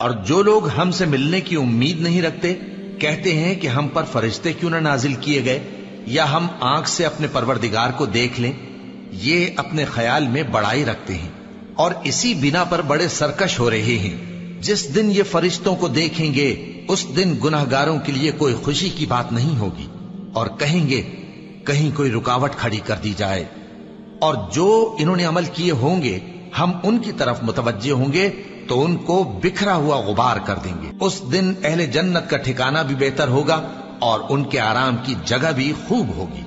اور جو لوگ ہم سے ملنے کی امید نہیں رکھتے کہتے ہیں کہ ہم پر فرشتے کیوں نہ نازل کیے گئے یا ہم آنکھ سے اپنے پروردگار کو دیکھ لیں. یہ اپنے خیال میں بڑائی رکھتے ہیں اور اسی بنا پر بڑے سرکش ہو رہے ہیں. جس دن یہ فرشتوں کو دیکھیں گے اس دن گناہگاروں کے لیے کوئی خوشی کی بات نہیں ہوگی اور کہیں گے کہیں کوئی رکاوٹ کھڑی کر دی جائے. اور جو انہوں نے عمل کیے ہوں گے ہم ان کی طرف متوجہ ہوں گے تو ان کو بکھرا ہوا غبار کر دیں گے. اس دن اہل جنت کا ٹھکانہ بھی بہتر ہوگا اور ان کے آرام کی جگہ بھی خوب ہوگی.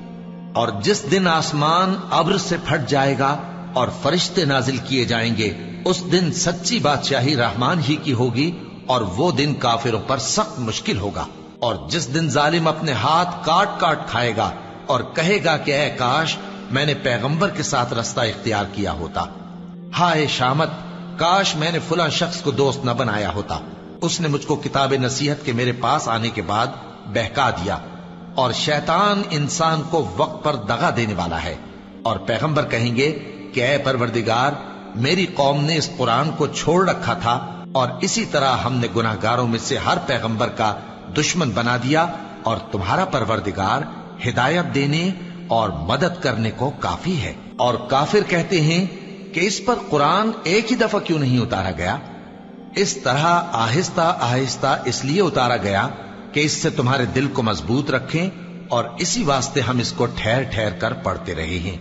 اور جس دن آسمان ابر سے پھٹ جائے گا اور فرشتے نازل کیے جائیں گے اس دن سچی بادشاہی رحمان ہی کی ہوگی اور وہ دن کافروں پر سخت مشکل ہوگا. اور جس دن ظالم اپنے ہاتھ کاٹ کاٹ کھائے گا اور کہے گا کہ اے کاش میں نے پیغمبر کے ساتھ رستہ اختیار کیا ہوتا. ہائے شامت، کاش میں نے فلاں شخص کو دوست نہ بنایا ہوتا. اس نے مجھ کو کتاب نصیحت کے میرے پاس آنے کے بعد بہکا دیا. اور شیطان انسان کو وقت پر دغا دینے والا ہے. اور پیغمبر کہیں گے کہ اے پروردگار، میری قوم نے اس قرآن کو چھوڑ رکھا تھا اور اسی طرح ہم نے گناہگاروں میں سے ہر پیغمبر کا دشمن بنا دیا اور تمہارا پروردگار ہدایت دینے اور مدد کرنے کو کافی ہے. اور کافر کہتے ہیں کہ اس پر قرآن ایک ہی دفعہ کیوں نہیں اتارا گیا؟ اس طرح آہستہ آہستہ اس لیے اتارا گیا کہ اس سے تمہارے دل کو مضبوط رکھیں اور اسی واسطے ہم اس کو ٹھہر ٹھہر کر پڑھتے رہے ہیں.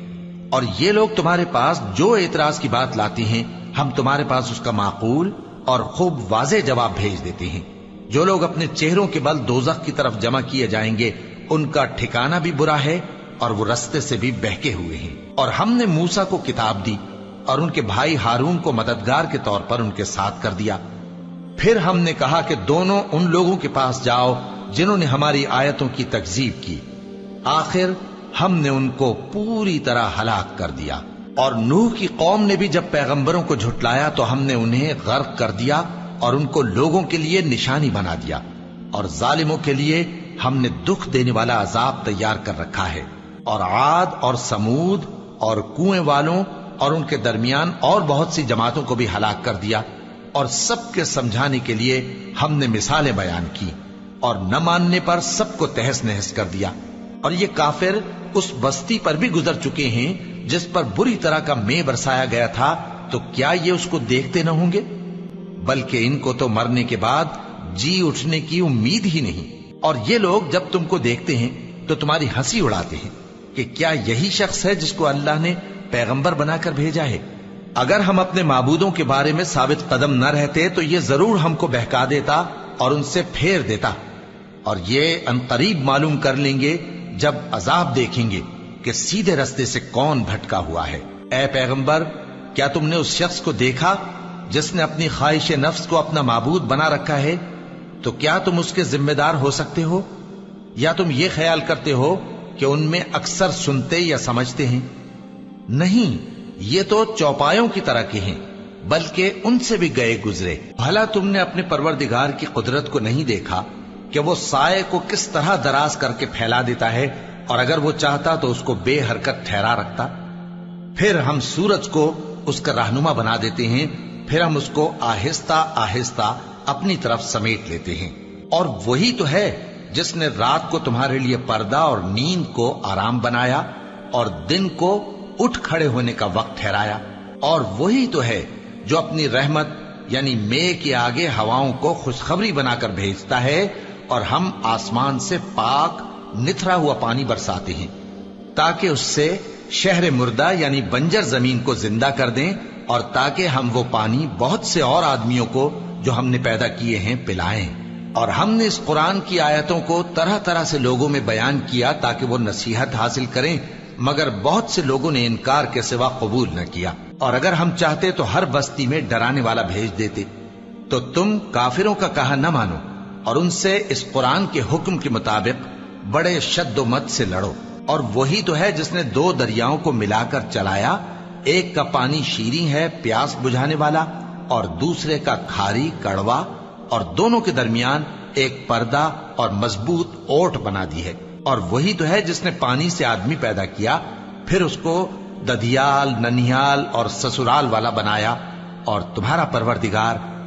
اور یہ لوگ تمہارے پاس جو اعتراض کی بات لاتی ہیں ہم تمہارے پاس اس کا معقول اور خوب واضح جواب بھیج دیتے ہیں. جو لوگ اپنے چہروں کے بل دوزخ کی طرف جمع کیے جائیں گے ان کا ٹھکانہ بھی برا ہے اور وہ رستے سے بھی بہکے ہوئے ہیں. اور ہم نے موسیٰ کو کتاب دی اور ان کے بھائی ہارون کو مددگار کے طور پر ان کے ساتھ کر دیا. پھر ہم نے کہا کہ دونوں ان لوگوں کے پاس جاؤ جنہوں نے ہماری آیتوں کی تکذیب کی. آخر ہم نے ان کو پوری طرح ہلاک کر دیا. اور نوح کی قوم نے بھی جب پیغمبروں کو جھٹلایا تو ہم نے انہیں غرق کر دیا اور ان کو لوگوں کے لیے نشانی بنا دیا. اور ظالموں کے لیے ہم نے دکھ دینے والا عذاب تیار کر رکھا ہے. اور عاد اور سمود اور کنویں والوں اور ان کے درمیان اور بہت سی جماعتوں کو بھی ہلاک کر دیا. اور سب کے سمجھانے کے لیے ہم نے مثالیں بیان کی اور نہ ماننے پر سب کو تہس نہس کر دیا. اور یہ کافر اس بستی پر بھی گزر چکے ہیں جس پر بری طرح کا مے برسایا گیا تھا، تو کیا یہ اس کو دیکھتے نہ ہوں گے؟ بلکہ ان کو تو مرنے کے بعد جی اٹھنے کی امید ہی نہیں. اور یہ لوگ جب تم کو دیکھتے ہیں تو تمہاری ہنسی اڑاتے ہیں کہ کیا یہی شخص ہے جس کو اللہ نے پیغمبر بنا کر بھیجا ہے؟ اگر ہم اپنے معبودوں کے بارے میں ثابت قدم نہ رہتے تو یہ ضرور ہم کو بہکا دیتا اور ان سے پھیر دیتا. اور یہ انقریب معلوم کر لیں گے جب عذاب دیکھیں گے کہ سیدھے رستے سے کون بھٹکا ہوا ہے. اے پیغمبر، کیا تم نے اس شخص کو دیکھا جس نے اپنی خواہش نفس کو اپنا معبود بنا رکھا ہے؟ تو کیا تم اس کے ذمہ دار ہو سکتے ہو؟ یا تم یہ خیال کرتے ہو کہ ان میں اکثر سنتے یا سمجھتے ہیں؟ نہیں، یہ تو چوپایوں کی طرح کے ہیں، بلکہ ان سے بھی گئے گزرے. بھلا تم نے اپنے پروردگار کی قدرت کو نہیں دیکھا کہ وہ سائے کو کس طرح دراز کر کے پھیلا دیتا ہے اور اگر وہ چاہتا تو اس کو بے حرکت ٹھہرا رکھتا؟ پھر ہم سورج کو اس کا رہنما بنا دیتے ہیں، پھر ہم اس کو آہستہ آہستہ اپنی طرف سمیٹ لیتے ہیں. اور وہی تو ہے جس نے رات کو تمہارے لیے پردہ اور نیند کو آرام بنایا اور دن کو اٹھ کھڑے ہونے کا وقت ٹھہرایا. اور وہی تو ہے جو اپنی رحمت یعنی مے کے آگے ہواؤں کو خوشخبری بنا کر بھیجتا ہے اور ہم آسمان سے پاک نتھرا ہوا پانی برساتے ہیں تاکہ اس سے شہر مردہ یعنی بنجر زمین کو زندہ کر دیں اور تاکہ ہم وہ پانی بہت سے اور آدمیوں کو جو ہم نے پیدا کیے ہیں پلائیں. اور ہم نے اس قرآن کی آیتوں کو طرح طرح سے لوگوں میں بیان کیا تاکہ وہ نصیحت حاصل کریں، مگر بہت سے لوگوں نے انکار کے سوا قبول نہ کیا. اور اگر ہم چاہتے تو ہر بستی میں ڈرانے والا بھیج دیتے. تو تم کافروں کا کہا نہ مانو اور ان سے اس قرآن کے حکم کے مطابق بڑے شد و مت سے لڑو. اور وہی تو ہے جس نے دو دریاؤں کو ملا کر چلایا، ایک کا پانی شیریں ہے پیاس بجھانے والا اور دوسرے کا کھاری کڑوا، اور دونوں کے درمیان ایک پردہ اور مضبوط اوٹ بنا دی ہے. اور وہی تو ہے جس نے پانی سے آدمی پیدا کیا، پھر اس کو ددیال، ننیال اور سسرال والا بنایا. اور تمہارا پروردگار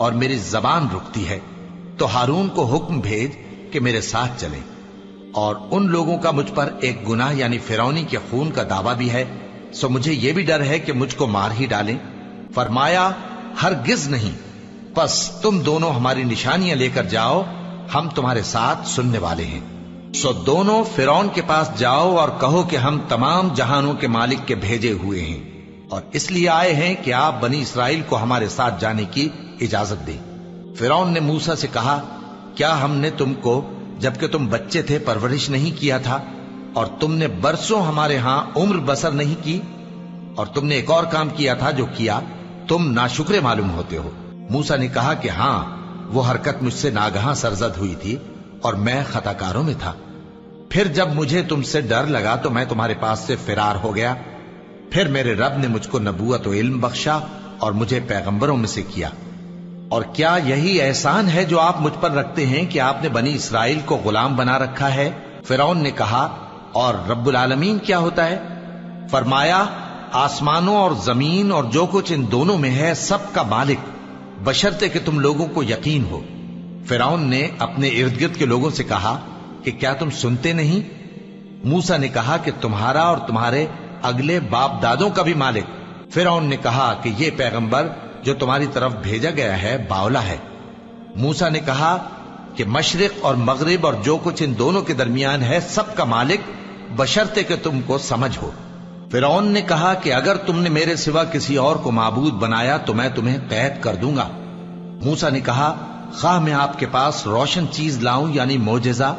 اور میری زبان رکتی ہے، تو ہارون کو حکم بھیج کہ میرے ساتھ چلیں۔ اور ان لوگوں کا مجھ پر ایک گناہ یعنی فرعونی کے خون کا دعویٰ بھی ہے، سو مجھے یہ بھی ڈر ہے کہ مجھ کو مار ہی ڈالیں۔ فرمایا ہرگز نہیں، پس تم دونوں ہماری نشانیاں لے کر جاؤ، ہم تمہارے ساتھ سننے والے ہیں۔ سو دونوں فرعون کے پاس جاؤ اور کہو کہ ہم تمام جہانوں کے مالک کے بھیجے ہوئے ہیں، اور اس لیے آئے ہیں کہ آپ بنی اسرائیل کو ہمارے ساتھ جانے کی اجازت دیں۔ فرعون نے موسیٰ سے کہا، کیا ہم نے تم کو جبکہ تم بچے تھے پرورش نہیں کیا تھا، اور تم نے برسوں ہمارے ہاں عمر بسر نہیں کی؟ اور تم نے ایک اور کام کیا تھا جو کیا، تم ناشکرے معلوم ہوتے ہو۔ موسیٰ نے کہا کہ ہاں، وہ حرکت مجھ سے ناگہاں سرزد ہوئی تھی اور میں خطا کاروں میں تھا۔ پھر جب مجھے تم سے ڈر لگا تو میں تمہارے پاس سے فرار ہو گیا۔ پھر میرے رب نے مجھ کو نبوت و علم بخشا اور مجھے پیغمبروں میں سے کیا۔ اور کیا یہی احسان ہے جو آپ مجھ پر رکھتے ہیں کہ آپ نے بنی اسرائیل کو غلام بنا رکھا ہے؟ فرعون نے کہا، اور رب العالمین کیا ہوتا ہے؟ فرمایا، آسمانوں اور زمین اور جو کچھ ان دونوں میں ہے سب کا مالک، بشرطے کہ تم لوگوں کو یقین ہو۔ فرعون نے اپنے ارد گرد کے لوگوں سے کہا کہ کیا تم سنتے نہیں؟ موسیٰ نے کہا کہ تمہارا اور تمہارے اگلے باپ دادوں کا بھی مالک۔ فرعون نے کہا کہ یہ پیغمبر جو تمہاری طرف بھیجا گیا ہے باولا ہے۔ موسیٰ نے کہا کہ مشرق اور مغرب اور جو کچھ ان دونوں کے درمیان ہے سب کا مالک، بشرطے کہ تم کو سمجھ ہو۔ فرعون نے کہا کہ اگر تم نے میرے سوا کسی اور کو معبود بنایا تو میں تمہیں قید کر دوں گا۔ موسیٰ نے کہا، خواہ میں آپ کے پاس روشن چیز لاؤں یعنی معجزہ؟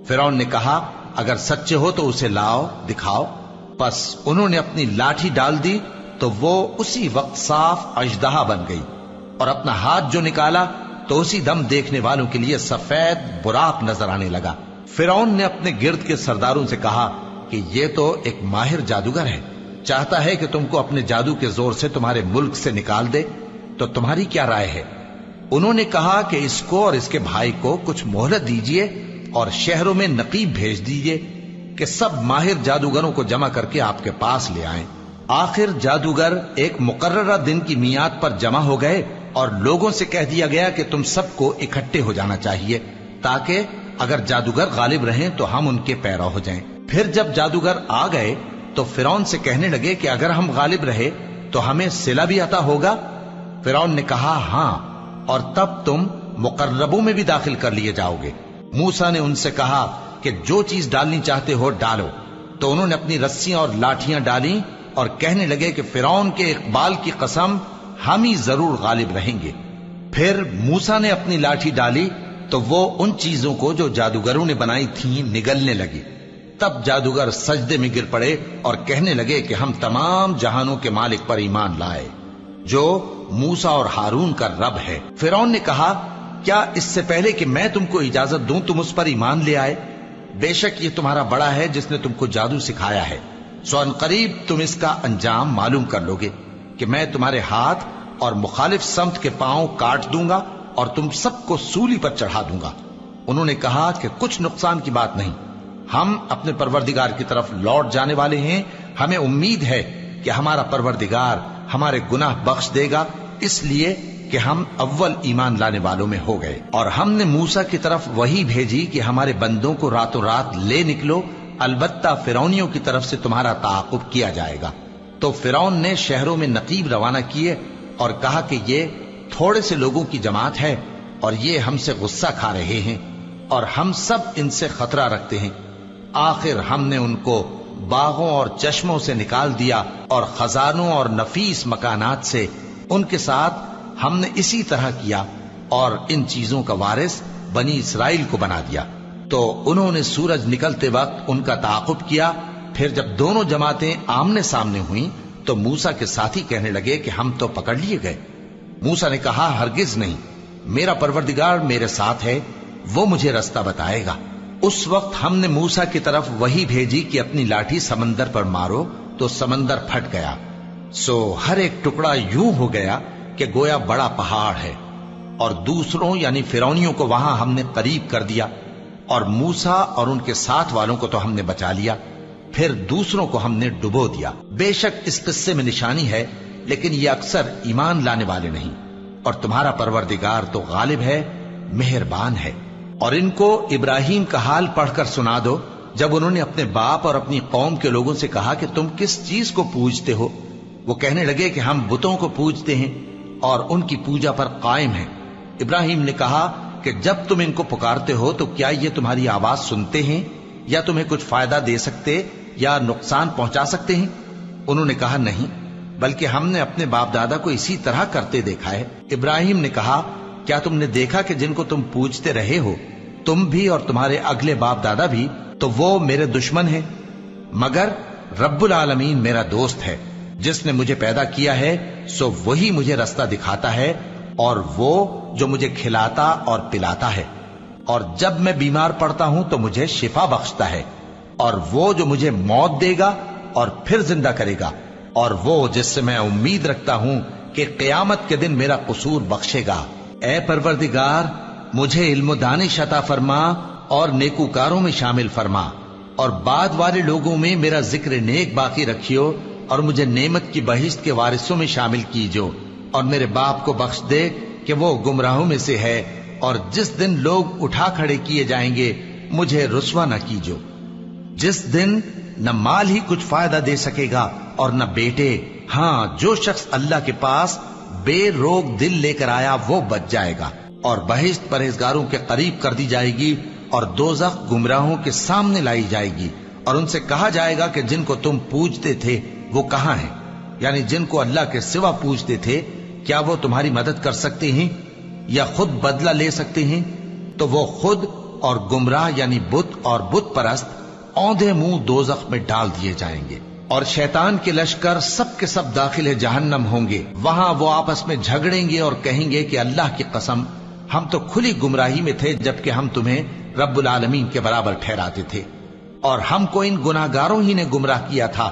فرعون نے کہا، اگر سچے ہو تو اسے لاؤ، دکھاؤ۔ پس انہوں نے اپنی لاٹھی ڈال دی تو وہ اسی وقت صاف اژدہا بن گئی، اور اپنا ہاتھ جو نکالا تو اسی دم دیکھنے والوں کے لیے سفید براق نظر آنے لگا۔ فرعون نے اپنے گرد کے سرداروں سے کہا کہ یہ تو ایک ماہر جادوگر ہے، چاہتا ہے کہ تم کو اپنے جادو کے زور سے تمہارے ملک سے نکال دے، تو تمہاری کیا رائے ہے؟ انہوں نے کہا کہ اس کو اور اس کے بھائی کو کچھ مہلت دیجئے اور شہروں میں نقیب بھیج دیجئے کہ سب ماہر جادوگروں کو جمع کر کے آپ کے پاس لے آئیں۔ آخر جادوگر ایک مقررہ دن کی میعاد پر جمع ہو گئے اور لوگوں سے کہہ دیا گیا کہ تم سب کو اکٹھے ہو جانا چاہیے، تاکہ اگر جادوگر غالب رہیں تو ہم ان کے پیرو ہو جائیں۔ پھر جب جادوگر آ گئے تو فرعون سے کہنے لگے کہ اگر ہم غالب رہے تو ہمیں صلہ بھی عطا ہوگا؟ فرعون نے کہا، ہاں، اور تب تم مقربوں میں بھی داخل کر لیے جاؤ گے۔ موسیٰ نے ان سے کہا کہ جو چیز ڈالنی چاہتے ہو ڈالو، تو انہوں نے اپنی رسیاں اور لاٹھیاں ڈالیں اور کہنے لگے کہ فرعون کے اقبال کی قسم، ہم ہی ضرور غالب رہیں گے۔ پھر موسیٰ نے اپنی لاٹھی ڈالی تو وہ ان چیزوں کو جو جادوگروں نے بنائی تھیں نگلنے لگی۔ تب جادوگر سجدے میں گر پڑے اور کہنے لگے کہ ہم تمام جہانوں کے مالک پر ایمان لائے، جو موسیٰ اور ہارون کا رب ہے۔ فرعون نے کہا، کیا اس سے پہلے کہ میں تم کو اجازت دوں تم اس پر ایمان لے آئے؟ بے شک یہ تمہارا بڑا ہے جس نے تم کو جادو سکھایا ہے، سو ان قریب تم اس کا انجام معلوم کر لو گے کہ میں تمہارے ہاتھ اور مخالف سمت کے پاؤں کاٹ دوں گا اور تم سب کو سولی پر چڑھا دوں گا۔ انہوں نے کہا کہ کچھ نقصان کی بات نہیں، ہم اپنے پروردگار کی طرف لوٹ جانے والے ہیں، ہمیں امید ہے کہ ہمارا پروردگار ہمارے گناہ بخش دے گا، اس لیے کہ ہم اول ایمان لانے والوں میں ہو گئے۔ اور ہم نے موسیٰ کی طرف وحی بھیجی کہ ہمارے بندوں کو راتوں رات لے نکلو، البتہ فرعونیوں کی طرف سے تمہارا تعاقب کیا جائے گا۔ تو فرعون نے شہروں میں نقیب روانہ کیے اور کہا کہ یہ تھوڑے سے لوگوں کی جماعت ہے اور یہ ہم سے غصہ کھا رہے ہیں اور ہم سب ان سے خطرہ رکھتے ہیں۔ آخر ہم نے ان کو باغوں اور چشموں سے نکال دیا اور خزانوں اور نفیس مکانات سے، ان کے ساتھ ہم نے اسی طرح کیا اور ان چیزوں کا وارث بنی اسرائیل کو بنا دیا۔ تو انہوں نے سورج نکلتے وقت ان کا تعاقب کیا۔ پھر جب دونوں جماعتیں آمنے سامنے ہوئیں تو موسیٰ کے ساتھی کہنے لگے کہ ہم تو پکڑ لیے گئے۔ موسیٰ نے کہا، ہرگز نہیں، میرا پروردگار میرے ساتھ ہے، وہ مجھے رستہ بتائے گا۔ اس وقت ہم نے موسیٰ کی طرف وحی بھیجی کہ اپنی لاٹھی سمندر پر مارو، تو سمندر پھٹ گیا، سو ہر ایک ٹکڑا یوں ہو گیا کہ گویا بڑا پہاڑ ہے، اور دوسروں یعنی فرعونیوں کو وہاں ہم نے قریب کر دیا، اور موسیٰ اور ان کے ساتھ والوں کو تو ہم نے بچا لیا، پھر دوسروں کو ہم نے ڈبو دیا۔ بے شک اس قصے میں نشانی ہے، لیکن یہ اکثر ایمان لانے والے نہیں۔ اور تمہارا پروردگار تو غالب ہے، مہربان ہے۔ اور ان کو ابراہیم کا حال پڑھ کر سنا دو جب انہوں نے اپنے باپ اور اپنی قوم کے لوگوں سے کہا کہ تم کس چیز کو پوجتے ہو؟ وہ کہنے لگے کہ ہم بتوں کو پوجتے ہیں اور ان کی پوجا پر قائم ہیں۔ ابراہیم نے کہا کہ جب تم ان کو پکارتے ہو تو کیا یہ تمہاری آواز سنتے ہیں یا تمہیں کچھ فائدہ دے سکتے یا نقصان پہنچا سکتے ہیں؟ انہوں نے کہا نہیں، بلکہ ہم نے اپنے باپ دادا کو اسی طرح کرتے دیکھا ہے۔ ابراہیم نے کہا کیا تم نے دیکھا کہ جن کو تم پوجتے رہے ہو، تم بھی اور تمہارے اگلے باپ دادا بھی، تو وہ میرے دشمن ہیں، مگر رب العالمین میرا دوست ہے۔ جس نے مجھے پیدا کیا ہے سو وہی مجھے رستہ دکھاتا ہے، اور وہ جو مجھے کھلاتا اور پلاتا ہے، اور جب میں بیمار پڑتا ہوں تو مجھے شفا بخشتا ہے، اور وہ جو مجھے موت دے گا اور پھر زندہ کرے گا، اور وہ جس سے میں امید رکھتا ہوں کہ قیامت کے دن میرا قصور بخشے گا۔ اے پروردگار، مجھے علم و دانش عطا فرما اور نیکوکاروں میں شامل فرما، اور بعد والے لوگوں میں میرا ذکر نیک باقی رکھیو، اور مجھے نعمت کی بہشت کے وارثوں میں شامل کیجو، اور میرے باپ کو بخش دے کہ وہ گمراہوں میں سے ہے، اور جس دن لوگ اٹھا کھڑے کیے جائیں گے مجھے رسوا نہ کیجو، جس دن نہ مال ہی کچھ فائدہ دے سکے گا اور نہ بیٹے۔ ہاں، جو شخص اللہ کے پاس بے روک دل لے کر آیا وہ بچ جائے گا، اور بہشت پرہیزگاروں کے قریب کر دی جائے گی، اور دوزخ گمراہوں کے سامنے لائی جائے گی، اور ان سے کہا جائے گا کہ جن کو تم پوجتے تھے وہ کہاں ہیں؟ یعنی جن کو اللہ کے سوا پوجتے تھے، کیا وہ تمہاری مدد کر سکتے ہیں یا خود بدلہ لے سکتے ہیں؟ تو وہ خود اور گمراہ یعنی بت اور بت پرست اوندھے منہ دوزخ میں ڈال دیے جائیں گے، اور شیطان کے لشکر سب کے سب داخل جہنم ہوں گے۔ وہاں وہ آپس میں جھگڑیں گے اور کہیں گے کہ اللہ کی قسم، ہم تو کھلی گمراہی میں تھے جبکہ ہم تمہیں رب العالمین کے برابر ٹھہراتے تھے، اور ہم کو ان گناہگاروں ہی نے گمراہ کیا تھا،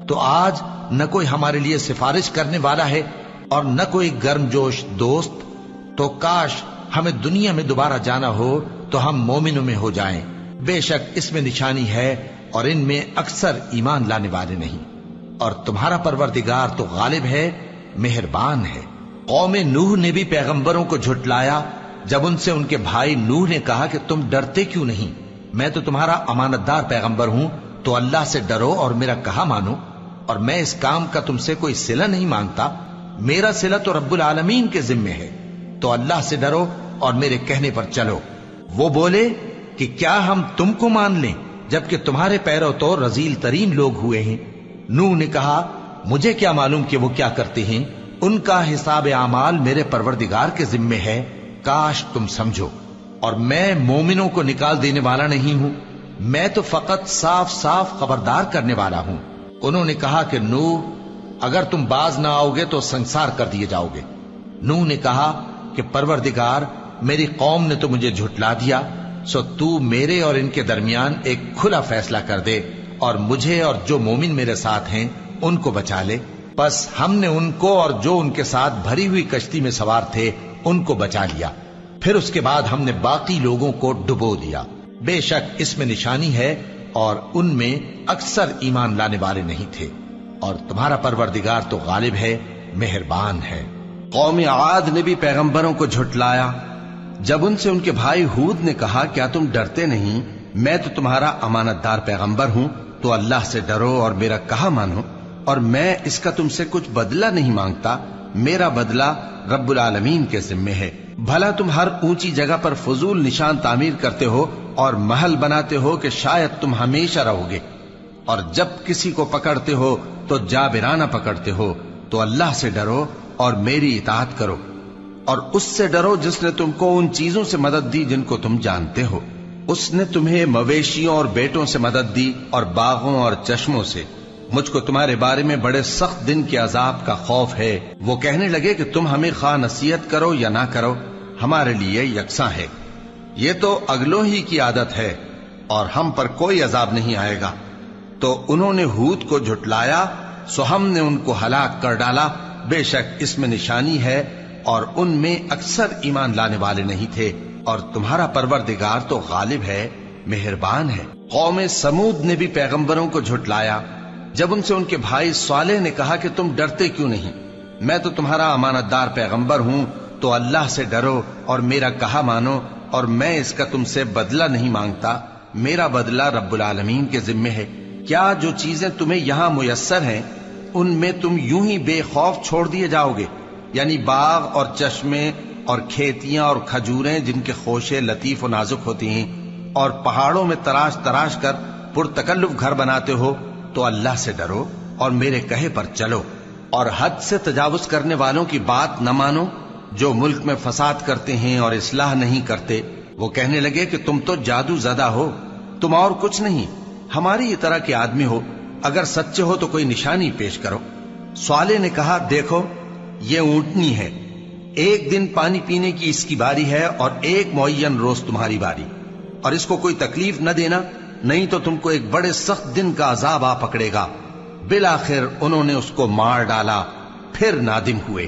تو آج نہ کوئی ہمارے لیے سفارش کرنے والا ہے اور نہ کوئی گرم جوش دوست۔ تو کاش ہمیں دنیا میں دوبارہ جانا ہو تو ہم مومنوں میں ہو جائیں۔ بے شک اس میں نشانی ہے اور ان میں اکثر ایمان لانے والے نہیں، اور تمہارا پروردگار تو غالب ہے، مہربان ہے۔ قوم نوح نے بھی پیغمبروں کو جھٹلایا جب ان سے ان کے بھائی نوح نے کہا کہ تم ڈرتے کیوں نہیں؟ میں تو تمہارا امانت دار پیغمبر ہوں، تو اللہ سے ڈرو اور میرا کہا مانو، اور میں اس کام کا تم سے کوئی صلہ نہیں مانگتا، میرا صلہ تو رب العالمین کے ذمے ہے، تو اللہ سے ڈرو اور میرے کہنے پر چلو۔ وہ بولے کہ کیا ہم تم کو مان لیں جبکہ تمہارے پیرو تو رذیل ترین لوگ ہوئے ہیں؟ نوح نے کہا مجھے کیا معلوم کہ وہ کیا کرتے ہیں، ان کا حساب اعمال میرے پروردگار کے ذمے ہے، کاش تم سمجھو۔ اور میں مومنوں کو نکال دینے والا نہیں ہوں، میں تو فقط صاف صاف خبردار کرنے والا ہوں۔ انہوں نے کہا کہ نوح، اگر تم باز نہ آؤ گے تو سنسار کر دیے جاؤ گے۔ نوح نے کہا کہ پروردگار، میری قوم نے تو مجھے جھٹلا دیا، سو تو میرے اور ان کے درمیان ایک کھلا فیصلہ کر دے، اور مجھے اور جو مومن میرے ساتھ ہیں ان کو بچا لے۔ بس ہم نے ان کو اور جو ان کے ساتھ بھری ہوئی کشتی میں سوار تھے ان کو بچا لیا، پھر اس کے بعد ہم نے باقی لوگوں کو ڈبو دیا۔ بے شک اس میں نشانی ہے اور ان میں اکثر ایمان لانے والے نہیں تھے، اور تمہارا پروردگار تو غالب ہے، مہربان ہے۔ قوم عاد نے بھی پیغمبروں کو جھٹلایا جب ان سے ان کے بھائی ہود نے کہا کیا تم ڈرتے نہیں؟ میں تو تمہارا امانت دار پیغمبر ہوں، تو اللہ سے ڈرو اور میرا کہا مانو، اور میں اس کا تم سے کچھ بدلہ نہیں مانگتا، میرا بدلہ رب العالمین کے ذمے ہے۔ بھلا تم ہر اونچی جگہ پر فضول نشان تعمیر کرتے ہو اور محل بناتے ہو کہ شاید تم ہمیشہ رہو گے، اور جب کسی کو پکڑتے ہو تو جابرانہ پکڑتے ہو، تو اللہ سے ڈرو اور میری اطاعت کرو، اور اس سے ڈرو جس نے تم کو ان چیزوں سے مدد دی جن کو تم جانتے ہو۔ اس نے تمہیں مویشیوں اور بیٹوں سے مدد دی اور باغوں اور چشموں سے۔ مجھ کو تمہارے بارے میں بڑے سخت دن کے عذاب کا خوف ہے۔ وہ کہنے لگے کہ تم ہمیں خواہ نصیحت کرو یا نہ کرو، ہمارے لیے یکساں ہے، یہ تو اگلوں ہی کی عادت ہے، اور ہم پر کوئی عذاب نہیں آئے گا۔ تو انہوں نے ہود کو جھٹلایا، سو ہم نے ان کو ہلاک کر ڈالا۔ بے شک اس میں نشانی ہے اور ان میں اکثر ایمان لانے والے نہیں تھے، اور تمہارا پروردگار تو غالب ہے، مہربان ہے۔ قوم سمود نے بھی پیغمبروں کو جھٹلایا جب ان سے ان کے بھائی صالح نے کہا کہ تم ڈرتے کیوں نہیں؟ میں تو تمہارا امانت دار پیغمبر ہوں، تو اللہ سے ڈرو اور میرا کہا مانو، اور میں اس کا تم سے بدلہ نہیں مانگتا، میرا بدلہ رب العالمین کے ذمے ہے۔ کیا جو چیزیں تمہیں یہاں میسر ہیں ان میں تم یوں ہی بے خوف چھوڑ دیے جاؤ گے؟ یعنی باغ اور چشمے اور کھیتیاں اور کھجوریں جن کے خوشے لطیف و نازک ہوتی ہیں، اور پہاڑوں میں تراش تراش کر پرتکلف گھر بناتے ہو، تو اللہ سے ڈرو اور میرے کہے پر چلو، اور حد سے تجاوز کرنے والوں کی بات نہ مانو جو ملک میں فساد کرتے ہیں اور اصلاح نہیں کرتے۔ وہ کہنے لگے کہ تم تو جادو زدہ ہو، تم اور کچھ نہیں، ہماری ہی طرح کے آدمی ہو، اگر سچے ہو تو کوئی نشانی پیش کرو۔ صالح نے کہا دیکھو یہ اونٹنی ہے، ایک دن پانی پینے کی اس کی باری ہے اور ایک معین روز تمہاری باری، اور اس کو کوئی تکلیف نہ دینا، نہیں تو تم کو ایک بڑے سخت دن کا عذاب آ پکڑے گا۔ بالآخر انہوں نے اس کو مار ڈالا، پھر نادم ہوئے،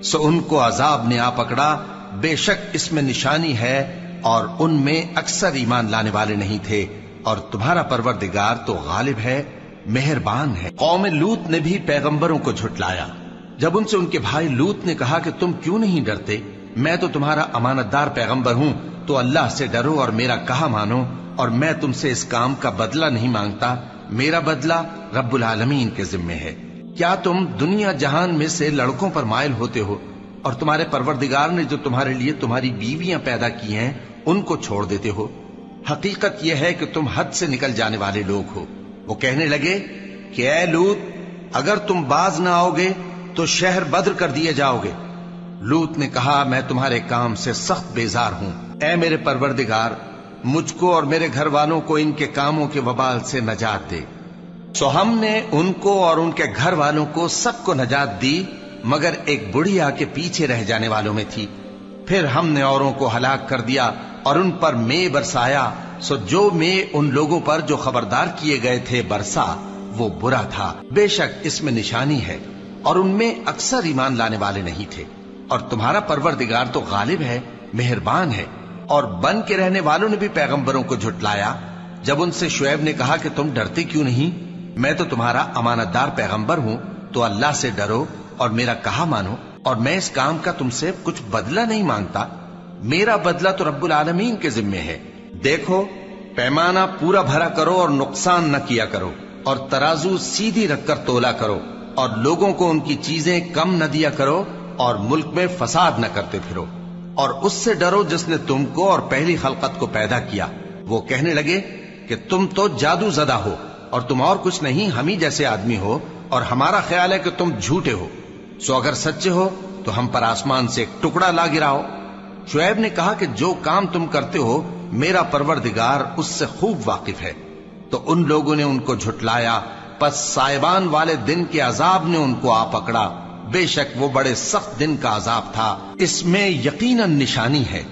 سو ان کو عذاب نے آ پکڑا، بے شک اس میں نشانی ہے اور ان میں اکثر ایمان لانے والے نہیں تھے، اور تمہارا پروردگار تو غالب ہے، مہربان ہے۔ قوم لوط نے بھی پیغمبروں کو جھٹلایا۔ جب ان سے ان کے بھائی لوط نے کہا کہ تم کیوں نہیں ڈرتے، میں تو تمہارا امانت دار پیغمبر ہوں، تو اللہ سے ڈرو اور میرا کہا مانو، اور میں تم سے اس کام کا بدلہ نہیں مانگتا، میرا بدلہ رب العالمین کے ذمے ہے۔ کیا تم دنیا جہان میں سے لڑکوں پر مائل ہوتے ہو، اور تمہارے پروردگار نے جو تمہارے لیے تمہاری بیویاں پیدا کی ہیں ان کو چھوڑ دیتے ہو؟ حقیقت یہ ہے کہ تم حد سے نکل جانے والے لوگ ہو۔ وہ کہنے لگے کہ اے لوط اگر تم باز نہ آؤ گے تو شہر بدر کر دیے جاؤ گے۔ لوط نے کہا میں تمہارے کام سے سخت بیزار ہوں، اے میرے پروردگار مجھ کو اور میرے گھر والوں کو ان کے کاموں کے وبال سے نجات دے۔ سو ہم نے ان کو اور ان کے گھر والوں کو سب کو نجات دی، مگر ایک بڑھیا کے پیچھے رہ جانے والوں میں تھی۔ پھر ہم نے اوروں کو ہلاک کر دیا اور ان پر مے برسایا، سو جو مے ان لوگوں پر جو خبردار کیے گئے تھے برسا وہ برا تھا۔ بے شک اس میں نشانی ہے اور ان میں اکثر ایمان لانے والے نہیں تھے، اور تمہارا پروردگار تو غالب ہے، مہربان ہے۔ اور بن کے رہنے والوں نے بھی پیغمبروں کو جھٹلایا۔ جب ان سے شعیب نے کہا کہ تم ڈرتے کیوں نہیں، میں تو تمہارا امانت دار پیغمبر ہوں، تو اللہ سے ڈرو اور میرا کہا مانو، اور میں اس کام کا تم سے کچھ بدلہ نہیں مانگتا، میرا بدلہ تو رب العالمین کے ذمے ہے۔ دیکھو پیمانہ پورا بھرا کرو اور نقصان نہ کیا کرو، اور ترازو سیدھی رکھ کر تولا کرو، اور لوگوں کو ان کی چیزیں کم نہ دیا کرو، اور ملک میں فساد نہ کرتے پھرو، اور اس سے ڈرو جس نے تم کو اور پہلی خلقت کو پیدا کیا۔ وہ کہنے لگے کہ تم تو جادو زدہ ہو، اور تم اور کچھ نہیں، ہم ہی جیسے آدمی ہو، اور ہمارا خیال ہے کہ تم جھوٹے ہو، سو اگر سچے ہو تو ہم پر آسمان سے ایک ٹکڑا لا گراؤ۔ شعیب نے کہا کہ جو کام تم کرتے ہو میرا پروردگار اس سے خوب واقف ہے۔ تو ان لوگوں نے ان کو جھٹلایا، پس سائبان والے دن کے عذاب نے ان کو آ پکڑا، بے شک وہ بڑے سخت دن کا عذاب تھا، اس میں یقیناً نشانی ہے،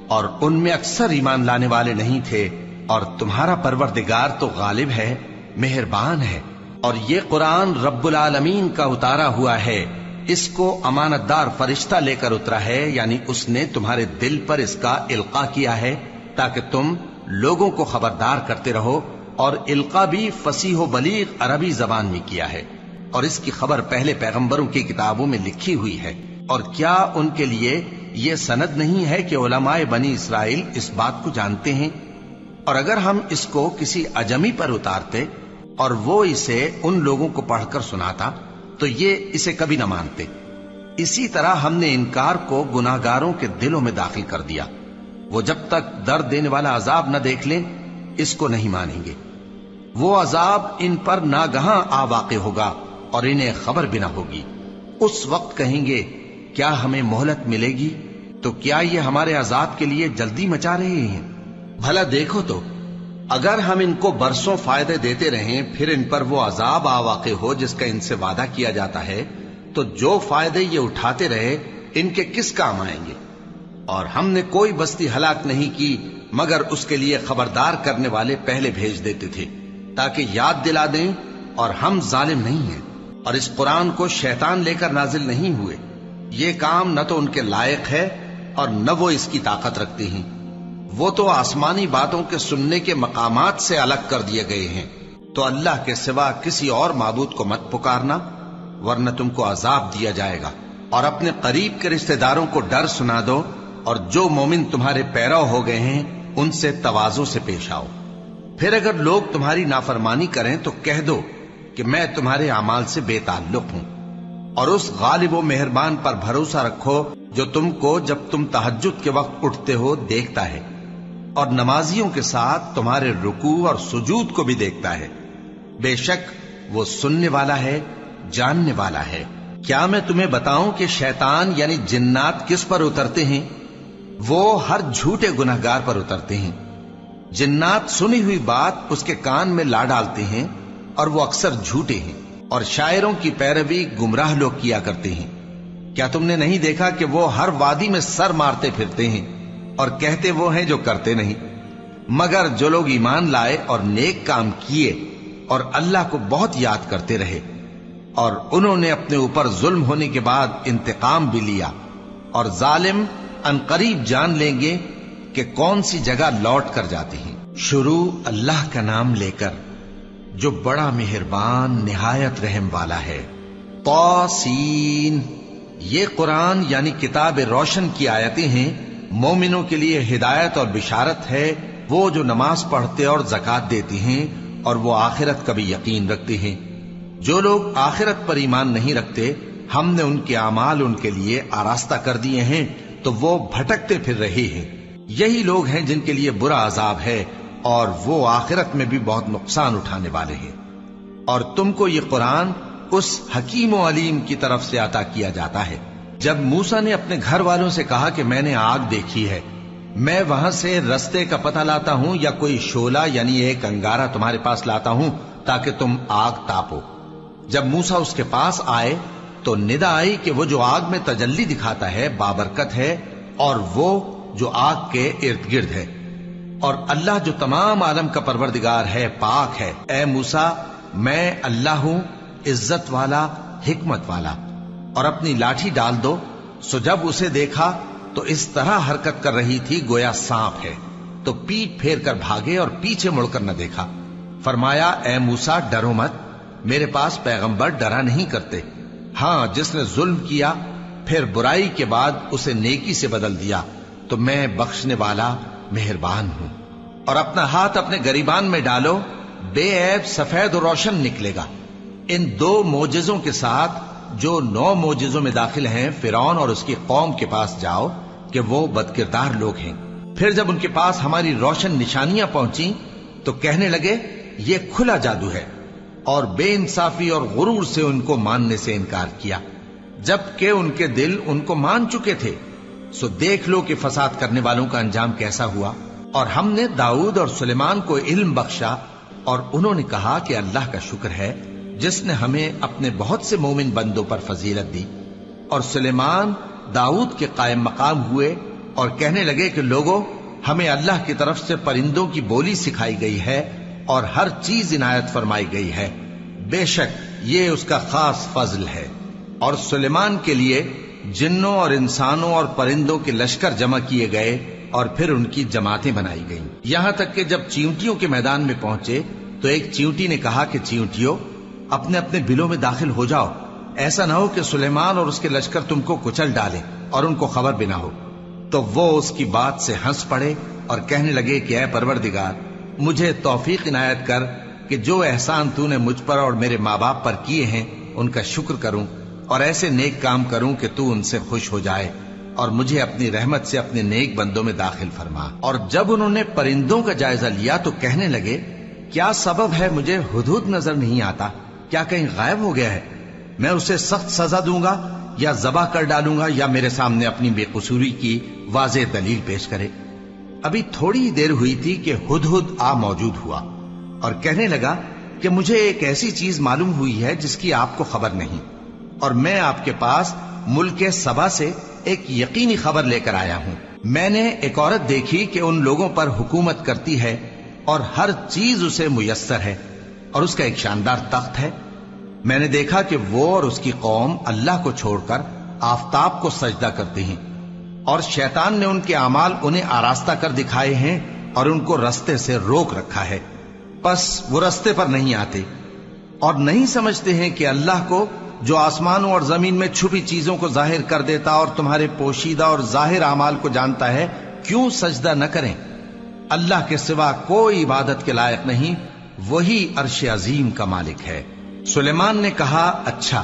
اور ان میں اکثر ایمان لانے والے نہیں تھے، اور تمہارا پروردگار تو غالب ہے، مہربان ہے۔ اور یہ قرآن رب العالمین کا اتارا ہوا ہے، اس کو امانت دار فرشتہ لے کر اترا ہے، یعنی اس نے تمہارے دل پر اس کا القاء کیا ہے تاکہ تم لوگوں کو خبردار کرتے رہو، اور القاء بھی فصیح و بلیغ عربی زبان میں کیا ہے، اور اس کی خبر پہلے پیغمبروں کی کتابوں میں لکھی ہوئی ہے۔ اور کیا ان کے لیے یہ سند نہیں ہے کہ علماء بنی اسرائیل اس بات کو جانتے ہیں؟ اور اگر ہم اس کو کسی اجمی پر اتارتے اور وہ اسے ان لوگوں کو پڑھ کر سناتا تو یہ اسے کبھی نہ مانتے۔ اسی طرح ہم نے انکار کو گناہگاروں کے دلوں میں داخل کر دیا، وہ جب تک درد دینے والا عذاب نہ دیکھ لیں اس کو نہیں مانیں گے۔ وہ عذاب ان پر ناگہاں آ واقع ہوگا اور انہیں خبر بھی نہ ہوگی۔ اس وقت کہیں گے کیا ہمیں مہلت ملے گی؟ تو کیا یہ ہمارے عذاب کے لیے جلدی مچا رہے ہیں؟ بھلا دیکھو تو اگر ہم ان کو برسوں فائدے دیتے رہیں پھر ان پر وہ عذاب آ واقع ہو جس کا ان سے وعدہ کیا جاتا ہے، تو جو فائدے یہ اٹھاتے رہے ان کے کس کام آئیں گے؟ اور ہم نے کوئی بستی ہلاک نہیں کی مگر اس کے لیے خبردار کرنے والے پہلے بھیج دیتے تھے تاکہ یاد دلا دیں، اور ہم ظالم نہیں ہیں۔ اور اس قرآن کو شیطان لے کر نازل نہیں ہوئے، یہ کام نہ تو ان کے لائق ہے اور نہ وہ اس کی طاقت رکھتے ہیں۔ وہ تو آسمانی باتوں کے سننے کے مقامات سے الگ کر دیے گئے ہیں۔ تو اللہ کے سوا کسی اور معبود کو مت پکارنا ورنہ تم کو عذاب دیا جائے گا۔ اور اپنے قریب کے رشتہ داروں کو ڈر سنا دو، اور جو مومن تمہارے پیرو ہو گئے ہیں ان سے تواضع سے پیش آؤ۔ پھر اگر لوگ تمہاری نافرمانی کریں تو کہہ دو کہ میں تمہارے اعمال سے بے تعلق ہوں، اور اس غالب و مہربان پر بھروسہ رکھو جو تم کو جب تم تہجد کے وقت اٹھتے ہو دیکھتا ہے، اور نمازیوں کے ساتھ تمہارے رکوع اور سجود کو بھی دیکھتا ہے۔ بے شک وہ سننے والا ہے، جاننے والا ہے۔ کیا میں تمہیں بتاؤں کہ شیطان یعنی جنات کس پر اترتے ہیں؟ وہ ہر جھوٹے گنہگار پر اترتے ہیں۔ جنات سنی ہوئی بات اس کے کان میں لا ڈالتے ہیں، اور وہ اکثر جھوٹے ہیں، اور شاعروں کی پیروی گمراہ لوگ کیا کرتے ہیں۔ کیا تم نے نہیں دیکھا کہ وہ ہر وادی میں سر مارتے پھرتے ہیں، اور کہتے وہ ہیں جو کرتے نہیں؟ مگر جو لوگ ایمان لائے اور نیک کام کیے اور اللہ کو بہت یاد کرتے رہے، اور انہوں نے اپنے اوپر ظلم ہونے کے بعد انتقام بھی لیا، اور ظالم عنقریب جان لیں گے کہ کون سی جگہ لوٹ کر جاتے ہیں۔ شروع اللہ کا نام لے کر جو بڑا مہربان نہایت رحم والا ہے۔ طاسین، یہ قرآن یعنی کتاب روشن کی آیتیں ہیں، مومنوں کے لیے ہدایت اور بشارت ہے، وہ جو نماز پڑھتے اور زکوٰۃ دیتے ہیں اور وہ آخرت کا بھی یقین رکھتے ہیں۔ جو لوگ آخرت پر ایمان نہیں رکھتے، ہم نے ان کے اعمال ان کے لیے آراستہ کر دیے ہیں تو وہ بھٹکتے پھر رہے ہیں۔ یہی لوگ ہیں جن کے لیے برا عذاب ہے، اور وہ آخرت میں بھی بہت نقصان اٹھانے والے ہیں۔ اور تم کو یہ قرآن اس حکیم و علیم کی طرف سے عطا کیا جاتا ہے۔ جب موسیٰ نے اپنے گھر والوں سے کہا کہ میں نے آگ دیکھی ہے، میں وہاں سے رستے کا پتہ لاتا ہوں یا کوئی شعلہ یعنی ایک انگارہ تمہارے پاس لاتا ہوں تاکہ تم آگ تاپو۔ جب موسیٰ اس کے پاس آئے تو ندا آئی کہ وہ جو آگ میں تجلی دکھاتا ہے بابرکت ہے، اور وہ جو آگ کے ارد گرد ہے، اور اللہ جو تمام عالم کا پروردگار ہے پاک ہے۔ اے موسیٰ، میں اللہ ہوں، عزت والا، حکمت والا، اور اپنی لاٹھی ڈال دو۔ سو جب اسے دیکھا تو اس طرح حرکت کر رہی تھی گویا سانپ ہے، تو پیٹ پھیر کر بھاگے اور پیچھے مڑ کر نہ دیکھا۔ فرمایا اے موسیٰ ڈرو مت، میرے پاس پیغمبر ڈرا نہیں کرتے۔ ہاں، جس نے ظلم کیا پھر برائی کے بعد اسے نیکی سے بدل دیا تو میں بخشنے والا مہربان ہوں۔ اور اپنا ہاتھ اپنے گریبان میں ڈالو، بے عیب سفید و روشن نکلے گا۔ ان 2 معجزوں کے ساتھ جو 9 معجزوں میں داخل ہیں فرعون اور اس کی قوم کے پاس جاؤ کہ وہ بدکردار لوگ ہیں۔ پھر جب ان کے پاس ہماری روشن نشانیاں پہنچیں تو کہنے لگے یہ کھلا جادو ہے، اور بے انصافی اور غرور سے ان کو ماننے سے انکار کیا، جبکہ ان کے دل ان کو مان چکے تھے۔ سو دیکھ لو کہ فساد کرنے والوں کا انجام کیسا ہوا۔ اور ہم نے داؤد اور سلیمان کو علم بخشا، اور انہوں نے کہا کہ اللہ کا شکر ہے جس نے ہمیں اپنے بہت سے مومن بندوں پر فضیلت دی۔ اور سلیمان داؤد کے قائم مقام ہوئے اور کہنے لگے کہ لوگوں، ہمیں اللہ کی طرف سے پرندوں کی بولی سکھائی گئی ہے اور ہر چیز عنایت فرمائی گئی ہے، بے شک یہ اس کا خاص فضل ہے۔ اور سلیمان کے لیے جنوں اور انسانوں اور پرندوں کے لشکر جمع کیے گئے اور پھر ان کی جماعتیں بنائی گئیں، یہاں تک کہ جب چیونٹیوں کے میدان میں پہنچے تو ایک چیونٹی نے کہا کہ چیونٹیوں، اپنے اپنے بلوں میں داخل ہو جاؤ، ایسا نہ ہو کہ سلیمان اور اس کے لشکر تم کو کچل ڈالے اور ان کو خبر بھی نہ ہو۔ تو وہ اس کی بات سے ہنس پڑے اور کہنے لگے کہ اے پروردگار، مجھے توفیق عنایت کر کہ جو احسان تو نے مجھ پر اور میرے ماں باپ پر کیے ہیں ان کا شکر کروں، اور ایسے نیک کام کروں کہ تو ان سے خوش ہو جائے، اور مجھے اپنی رحمت سے اپنے نیک بندوں میں داخل فرما۔ اور جب انہوں نے پرندوں کا جائزہ لیا تو کہنے لگے کیا سبب ہے مجھے ہدہد نظر نہیں آتا؟ کیا کہیں غائب ہو گیا ہے؟ میں اسے سخت سزا دوں گا یا ذبح کر ڈالوں گا، یا میرے سامنے اپنی بے قصوری کی واضح دلیل پیش کرے۔ ابھی تھوڑی ہی دیر ہوئی تھی کہ ہدہد آ موجود ہوا اور کہنے لگا کہ مجھے ایک ایسی چیز معلوم ہوئی ہے جس کی آپ کو خبر نہیں، اور میں آپ کے پاس ملک سبا سے ایک یقینی خبر لے کر آیا ہوں۔ میں نے ایک عورت دیکھی کہ ان لوگوں پر حکومت کرتی ہے اور ہر چیز اسے میسر ہے، اور اس کا ایک شاندار تخت ہے۔ میں نے دیکھا کہ وہ اور اس کی قوم اللہ کو چھوڑ کر آفتاب کو سجدہ کرتے ہیں، اور شیطان نے ان کے اعمال انہیں آراستہ کر دکھائے ہیں اور ان کو رستے سے روک رکھا ہے، پس وہ رستے پر نہیں آتے اور نہیں سمجھتے ہیں کہ اللہ کو جو آسمانوں اور زمین میں چھپی چیزوں کو ظاہر کر دیتا اور تمہارے پوشیدہ اور ظاہر اعمال کو جانتا ہے، کیوں سجدہ نہ کریں؟ اللہ کے سوا کوئی عبادت کے لائق نہیں، وہی عرش عظیم کا مالک ہے۔ سلیمان نے کہا، اچھا،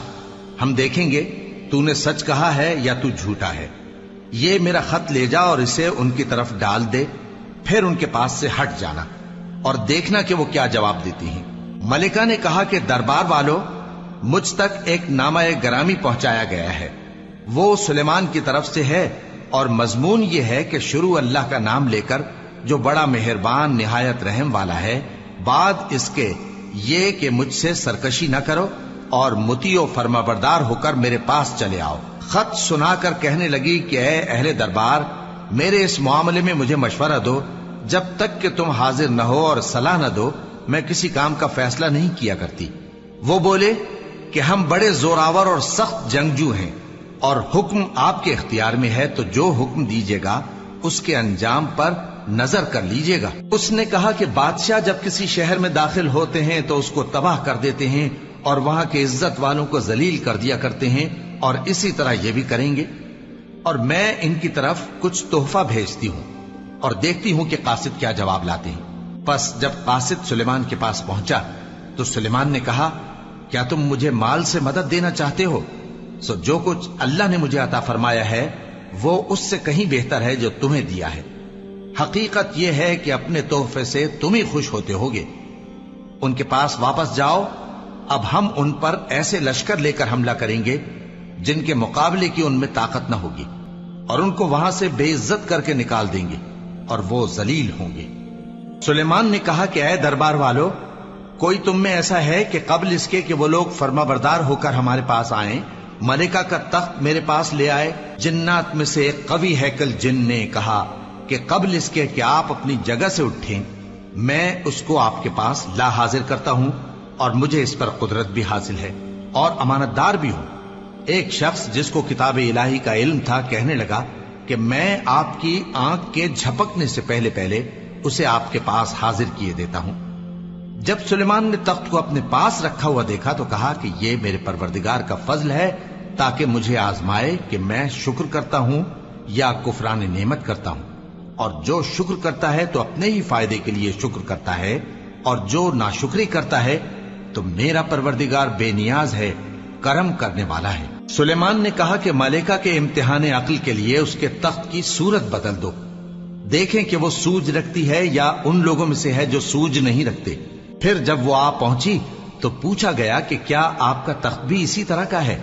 ہم دیکھیں گے تو نے سچ کہا ہے یا تو جھوٹا ہے۔ یہ میرا خط لے جا اور اسے ان کی طرف ڈال دے، پھر ان کے پاس سے ہٹ جانا اور دیکھنا کہ وہ کیا جواب دیتی ہیں۔ ملکہ نے کہا کہ دربار والو، مجھ تک ایک نامہ گرامی پہنچایا گیا ہے، وہ سلیمان کی طرف سے ہے، اور مضمون یہ ہے کہ شروع اللہ کا نام لے کر جو بڑا مہربان نہایت رحم والا ہے، بعد اس کے یہ کہ مجھ سے سرکشی نہ کرو اور مطیع و فرما بردار ہو کر میرے پاس چلے آؤ۔ خط سنا کر کہنے لگی کہ اے اہل دربار، میرے اس معاملے میں مجھے مشورہ دو، جب تک کہ تم حاضر نہ ہو اور صلاح نہ دو میں کسی کام کا فیصلہ نہیں کیا کرتی۔ وہ بولے کہ ہم بڑے زوراور اور سخت جنگجو ہیں، اور حکم آپ کے اختیار میں ہے، تو جو حکم دیجیے گا اس کے انجام پر نظر کر لیجیے گا۔ اس نے کہا کہ بادشاہ جب کسی شہر میں داخل ہوتے ہیں تو اس کو تباہ کر دیتے ہیں اور وہاں کے عزت والوں کو ذلیل کر دیا کرتے ہیں، اور اسی طرح یہ بھی کریں گے، اور میں ان کی طرف کچھ تحفہ بھیجتی ہوں اور دیکھتی ہوں کہ قاصد کیا جواب لاتے ہیں۔ پس جب قاصد سلیمان کے پاس پہنچا تو سلیمان نے کہا، کیا تم مجھے مال سے مدد دینا چاہتے ہو؟ سو جو کچھ اللہ نے مجھے عطا فرمایا ہے وہ اس سے کہیں بہتر ہے جو تمہیں دیا ہے۔ حقیقت یہ ہے کہ اپنے تحفے سے تم ہی خوش ہوتے ہوگے۔ ان کے پاس واپس جاؤ، اب ہم ان پر ایسے لشکر لے کر حملہ کریں گے جن کے مقابلے کی ان میں طاقت نہ ہوگی، اور ان کو وہاں سے بے عزت کر کے نکال دیں گے اور وہ ذلیل ہوں گے۔ سلیمان نے کہا کہ اے دربار والو، کوئی تم میں ایسا ہے کہ قبل اس کے کہ وہ لوگ فرما بردار ہو کر ہمارے پاس آئیں، ملکہ کا تخت میرے پاس لے آئے؟ جنات میں سے ایک قوی ہیکل جن نے کہا کہ قبل اس کے کہ آپ اپنی جگہ سے اٹھیں میں اس کو آپ کے پاس لا حاضر کرتا ہوں، اور مجھے اس پر قدرت بھی حاصل ہے اور امانت دار بھی ہوں۔ ایک شخص جس کو کتاب الہی کا علم تھا کہنے لگا کہ میں آپ کی آنکھ کے جھپکنے سے پہلے پہلے اسے آپ کے پاس حاضر کیے دیتا ہوں۔ جب سلیمان نے تخت کو اپنے پاس رکھا ہوا دیکھا تو کہا کہ یہ میرے پروردگار کا فضل ہے تاکہ مجھے آزمائے کہ میں شکر کرتا ہوں یا کفران نعمت کرتا ہوں، اور جو شکر کرتا ہے تو اپنے ہی فائدے کے لیے شکر کرتا ہے، اور جو ناشکری کرتا ہے تو میرا پروردگار بے نیاز ہے، کرم کرنے والا ہے۔ سلیمان نے کہا کہ ملکہ کے امتحان عقل کے لیے اس کے تخت کی صورت بدل دو، دیکھیں کہ وہ سوج رکھتی ہے یا ان لوگوں میں سے ہے جو سوج نہیں رکھتے۔ پھر جب وہ آ پہنچی تو پوچھا گیا کہ کیا آپ کا تخت بھی اسی طرح کا ہے؟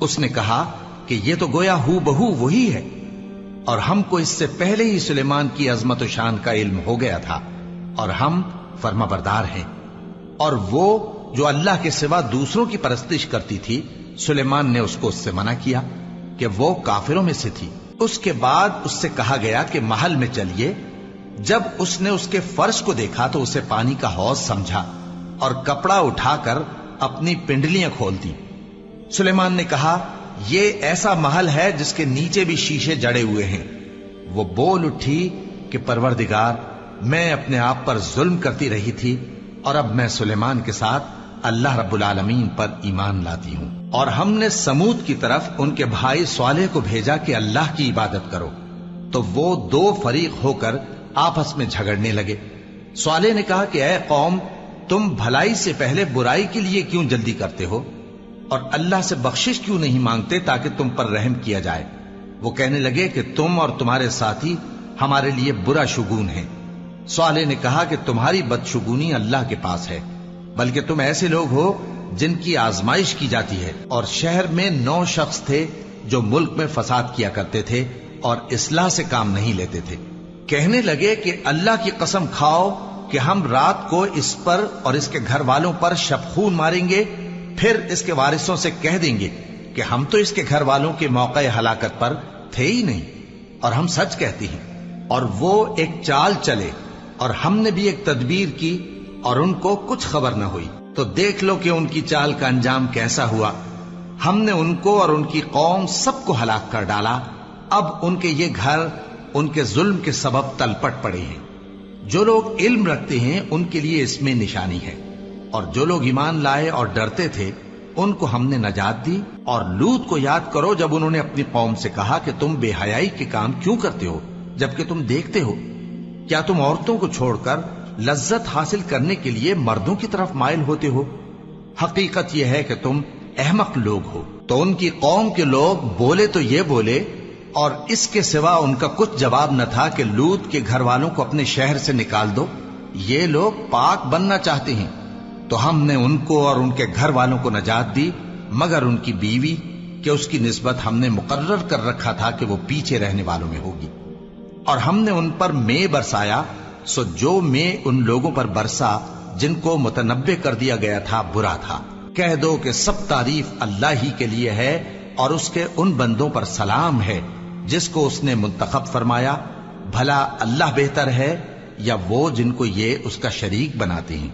اس نے کہا کہ یہ تو گویا ہو بہو وہی ہے، اور ہم کو اس سے پہلے ہی سلیمان کی عظمت و شان کا علم ہو گیا تھا، اور ہم فرما بردار ہیں۔ اور وہ جو اللہ کے سوا دوسروں کی پرستش کرتی تھی، سلیمان نے اس کو اس سے منع کیا کہ وہ کافروں میں سے تھی۔ اس کے بعد اس سے کہا گیا کہ محل میں چلیے۔ جب اس نے اس کے فرش کو دیکھا تو اسے پانی کا حوض سمجھا اور کپڑا اٹھا کر اپنی پنڈلیاں کھول دی۔ سلیمان نے کہا، یہ ایسا محل ہے جس کے نیچے بھی شیشے جڑے ہوئے ہیں۔ وہ بول اٹھی کہ پروردگار، میں اپنے آپ پر ظلم کرتی رہی تھی، اور اب میں سلیمان کے ساتھ اللہ رب العالمین پر ایمان لاتی ہوں۔ اور ہم نے سمود کی طرف ان کے بھائی صالح کو بھیجا کہ اللہ کی عبادت کرو، تو وہ دو فریق ہو کر آپس میں جھگڑنے لگے۔ صالح نے کہا کہ اے قوم، تم بھلائی سے پہلے برائی کے لیے کیوں جلدی کرتے ہو، اور اللہ سے بخشش کیوں نہیں مانگتے تاکہ تم پر رحم کیا جائے؟ وہ کہنے لگے کہ تم اور تمہارے ساتھی ہمارے لیے برا شگون ہیں۔ صالح نے کہا کہ تمہاری بدشگونی اللہ کے پاس ہے، بلکہ تم ایسے لوگ ہو جن کی آزمائش کی جاتی ہے۔ اور شہر میں 9 شخص تھے جو ملک میں فساد کیا کرتے تھے اور اصلاح سے کام نہیں لیتے تھے۔ کہنے لگے کہ اللہ کی قسم کھاؤ کہ ہم رات کو اس پر اور اس کے گھر والوں پر شبخون ماریں گے، پھر اس کے وارثوں سے کہہ دیں گے کہ ہم تو اس کے گھر والوں کے موقع ہلاکت پر تھے ہی نہیں، اور ہم سچ کہتے ہیں۔ اور وہ ایک چال چلے، اور ہم نے بھی ایک تدبیر کی، اور ان کو کچھ خبر نہ ہوئی۔ تو دیکھ لو کہ ان کی چال کا انجام کیسا ہوا۔ ہم نے ان کو اور ان کی قوم سب کو ہلاک کر ڈالا۔ اب ان کے یہ گھر ان کے ظلم کے سبب تلپٹ پڑے ہیں۔ جو لوگ علم رکھتے ہیں ان کے لیے اس میں نشانی ہے، اور جو لوگ ایمان لائے اور ڈرتے تھے ان کو ہم نے نجات دی. اور لوط کو یاد کرو جب انہوں نے اپنی قوم سے کہا کہ تم بے حیائی کے کام کیوں کرتے ہو جبکہ تم دیکھتے ہو؟ کیا تم عورتوں کو چھوڑ کر لذت حاصل کرنے کے لیے مردوں کی طرف مائل ہوتے ہو؟ حقیقت یہ ہے کہ تم احمق لوگ ہو. تو ان کی قوم کے لوگ بولے تو یہ بولے، اور اس کے سوا ان کا کچھ جواب نہ تھا کہ لوط کے گھر والوں کو اپنے شہر سے نکال دو. یہ لوگ پاک بننا چاہتے ہیں، تو ہم نے ان کو اور ان کے گھر والوں کو نجات دی، مگر ان کی بیوی کہ اس کی نسبت ہم نے مقرر کر رکھا تھا کہ وہ پیچھے رہنے والوں میں ہوگی. اور ہم نے ان پر مے برسایا، سو جو مے ان لوگوں پر برسا جن کو متنبع کر دیا گیا تھا برا تھا. کہہ دو کہ سب تعریف اللہ ہی کے لیے ہے، اور اس کے ان بندوں پر سلام ہے جس کو اس نے منتخب فرمایا. بھلا اللہ بہتر ہے یا وہ جن کو یہ اس کا شریک بناتے ہیں؟